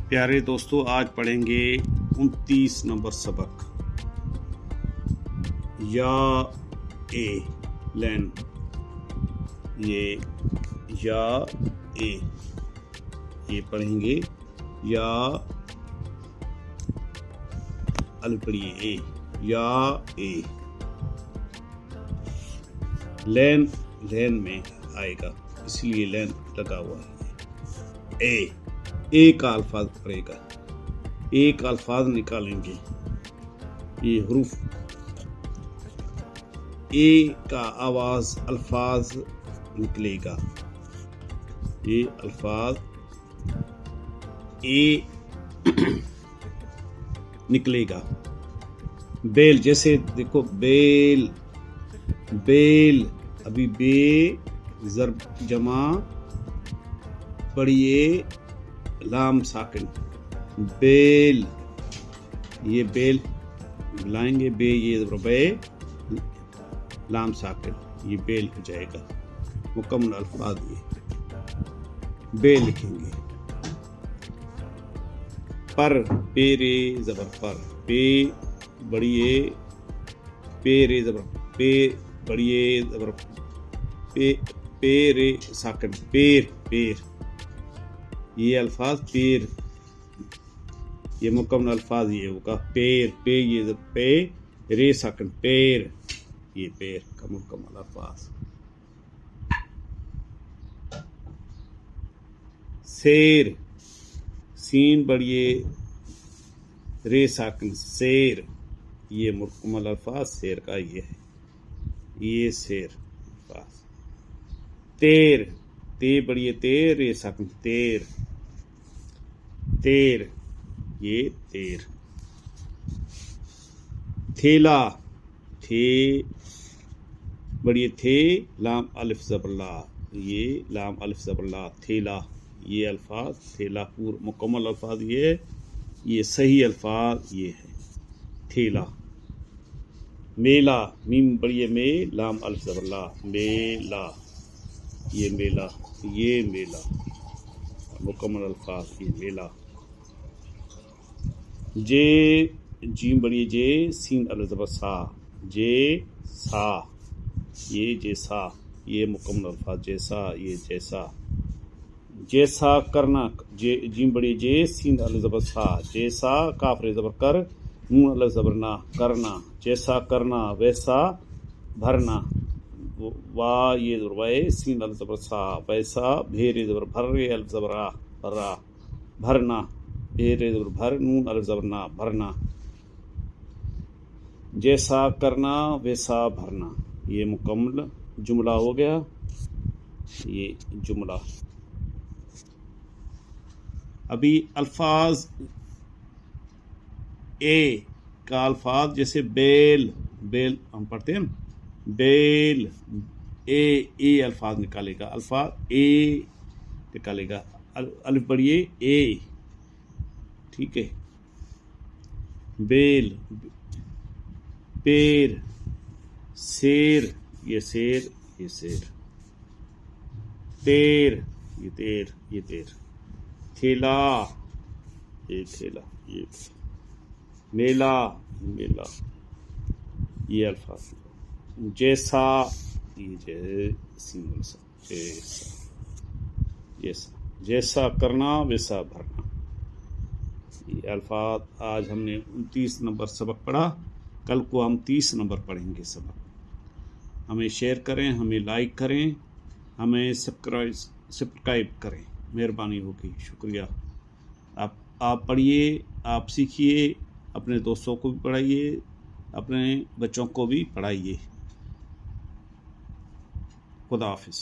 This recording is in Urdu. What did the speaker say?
پیارے دوستو، آج پڑھیں گے 29 نمبر سبق یا اے لین. یہ یا اے یہ پڑھیں گے یا الف پڑھیے اے یا اے. لین میں آئے گا اس لیے لین لگا ہوا ہے. اے کا الفاظ پڑے گا، اے کا الفاظ نکالیں گے. یہ حروف اے کا آواز الفاظ نکلے گا. یہ الفاظ اے نکلے گا. بیل، جیسے دیکھو بیل بیل، ابھی بے ضرب جمع پڑھیے لام ساکن بیل. یہ بیل لائیں گے، بے یہ ربے لام ساکن، یہ بیل ہو جائے گا. مکمل الفاظ یہ بے لکھیں گے. پر پیرے زبر پر، پے بڑھیے پیرے زبر پے بڑھیے زبر پیرے ساکن پیر پیر. یہ الفاظ پیر، یہ مکمل الفاظ یہ ہوگا. پیر پے یہ پے رے ساکن پیر، یہ پیر کا مکمل الفاظ. سیر، سین بڑھیے رے ساکن سیر، یہ مکمل الفاظ سیر کا یہ ہے. یہ سیر الفاظ. تیر، تے بڑھیے تیر رے ساکن تیر تیر، یہ تیر. تھیلا، تھے بڑھیے تھے لام الف زبر لا، یہ لام الف زبر لا تھیلا. یہ الفاظ تھیلا پور مکمل الفاظ یہ صحیح الفاظ یہ ہے تھیلا. میلا، میم بڑھیے میں لام الف زبر لا میلا، یہ میلا یہ میلا مکمل الفاظ یہ میلا. جے، جیم بڑھیے جے سین الف زبر سا جے سا، یہ جیسا، یہ مکمل الفاظ جیسا یہ جیسا. جیسا کرنا، جیم بڑھیے جے سین الف زبر سا جیسا، کاف رے زبر کر نون الف زبر نا کرنا. جیسا کرنا، ویسا بھرنا، وا یہ وے سین الف زبر سا ویسا، بھیرے زبر بھر رے الف زبر آ بھرا بھرنا، بھیرے زبر بھر نون الف زبر نا بھرنا. جیسا کرنا ویسا بھرنا، یہ مکمل جملہ ہو گیا. یہ جملہ ابھی الفاظ اے کا الفاظ جیسے بیل، بیل ہم پڑھتے ہیں بیل، اے الفاظ نکالے گا. الفاظ اے نکالے گا. الف پڑھیے اے، ٹھیک ہے. بیل، پیر، سیر، یہ سیر یہ سیر. تیر، یہ تیر یہ تیر. تھیلا، یہ تھیلا یہ میلا میلا، یہ الفاظ. جیسا، یہ جیسا جیسا جیسا کرنا ویسا بھرنا. یہ الفاظ آج ہم نے 29 نمبر سبق پڑھا. کل کو ہم 30 نمبر پڑھیں گے سبق. ہمیں شیئر کریں، ہمیں لائک کریں، ہمیں سبسکرائب کریں، مہربانی ہوگی. شکریہ. آپ پڑھیے، آپ سیکھیے، اپنے دوستوں کو بھی پڑھائیے، اپنے بچوں کو بھی پڑھائیے. خدا حافظ.